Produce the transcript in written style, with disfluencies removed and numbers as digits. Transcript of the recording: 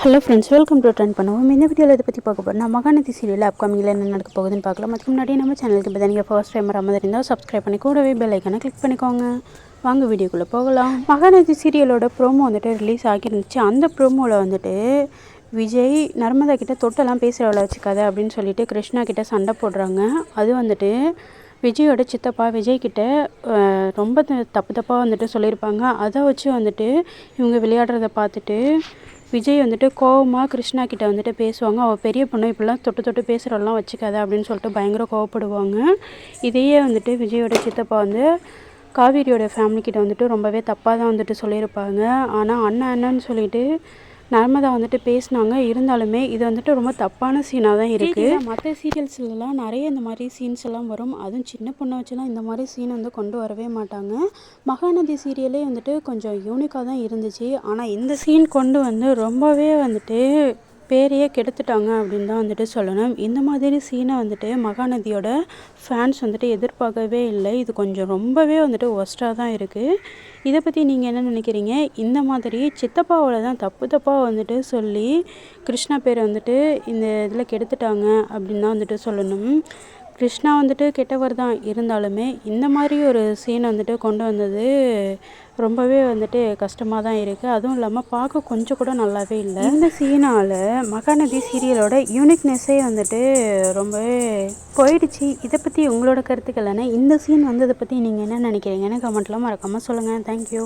Hello friends, welcome to trend பண்ணுவோம். இந்த வீடியோவில் இதை பற்றி பார்க்க போகிறோம். மகாநதி சீரியல் அப்கமிங்கில் என்ன நடக்க போகுதுன்னு பார்க்கலாம். அதுக்கு முன்னாடி நம்ம சேனலுக்கு இப்போ நீங்கள் ஃபர்ஸ்ட் டைம் வராமல் இருந்தால் சப்ஸ்கிரைப் பண்ணி கூடவே பெல் ஐக்கானை கிளிக் பண்ணிக்கோங்க. வாங்க வீடியோக்குள்ளே போகலாம். மகாநதி சீரியலோட ப்ரோமோ வந்துட்டு ரிலீஸ் ஆகிருந்துச்சு. அந்த ப்ரோமோவில் வந்துட்டு விஜய் நர்மதா கிட்ட தொட்டெல்லாம் பேசுகிறவளை வச்சுக்காத அப்படின்னு சொல்லிட்டு கிருஷ்ணா கிட்ட சண்டை போடுறாங்க. அது வந்துட்டு விஜயோட சித்தப்பா விஜய்கிட்ட ரொம்ப தப்பாக வந்துட்டு சொல்லியிருப்பாங்க. அதை வச்சு வந்துட்டு இவங்க விளையாடுறத பார்த்துட்டு விஜய் வந்துட்டு கோவமாக கிருஷ்ணா கிட்ட வந்துட்டு பேசுவாங்க. அவள் பெரிய பொண்ணு இப்படிலாம் தொட்டு பேசுகிறவெல்லாம் வச்சுக்காத அப்படின்னு சொல்லிட்டு பயங்கர கோவப்படுவாங்க. இதையே வந்துட்டு விஜயோட சித்தப்பா வந்து காவேரியோட ஃபேமிலிக்கிட்ட வந்துட்டு ரொம்பவே தப்பாக தான் வந்துட்டு சொல்லியிருப்பாங்க. ஆனால் அண்ணன்னு சொல்லிட்டு நர்மதா வந்துட்டு பேசினாங்க. இருந்தாலுமே இது வந்துட்டு ரொம்ப தப்பான சீனாக தான் இருக்குது. மற்ற சீரியல்ஸ்லாம் நிறைய இந்த மாதிரி சீன்ஸ் எல்லாம் வரும். அதுவும் சின்ன பொண்ணை வச்சுலாம் இந்த மாதிரி சீன் வந்து கொண்டு வரவே மாட்டாங்க. மகாநதி சீரியலே வந்துட்டு கொஞ்சம் யூனிக்காக தான் இருந்துச்சு. ஆனால் இந்த சீன் கொண்டு வந்து ரொம்பவே வந்துட்டு பேரையே கெடுத்துட்டாங்க அப்படின்னு தான் வந்துட்டு சொல்லணும். இந்த மாதிரி சீனை வந்துட்டு மகாநதியோட ஃபேன்ஸ் வந்துட்டு எதிர்பார்க்கவே இல்லை. இது கொஞ்சம் ரொம்பவே வந்துட்டு ஒஸ்ட்டாக தான் இருக்குது. இதை பற்றி நீங்கள் என்ன நினைக்கிறீங்க? இந்த மாதிரி சித்தப்பாவோட தான் தப்பாக வந்துட்டு சொல்லி கிருஷ்ணா பேரை வந்துட்டு இந்த இதில் கெடுத்துட்டாங்க அப்படின்னு தான் வந்துட்டு சொல்லணும். கிருஷ்ணா வந்துட்டு கெட்டவர் தான், இருந்தாலுமே இந்த மாதிரி ஒரு சீனை வந்துட்டு கொண்டு வந்தது ரொம்பவே வந்துட்டு கஷ்டமாக தான் இருக்குது. அதுவும் இல்லாமல் பார்க்க கொஞ்சம் கூட நல்லாவே இல்லை. இந்த சீனால் மகாநதி சீரியலோட யூனிக்னஸே வந்துட்டு ரொம்பவே போயிடுச்சு. இதை பற்றி உங்களோட கருத்துக்கள் என்ன? இந்த சீன் வந்ததை பற்றி நீங்கள் என்ன நினைக்கிறீங்கன்னு கமெண்ட்லாம் மறக்காமல் சொல்லுங்கள். தேங்க்யூ.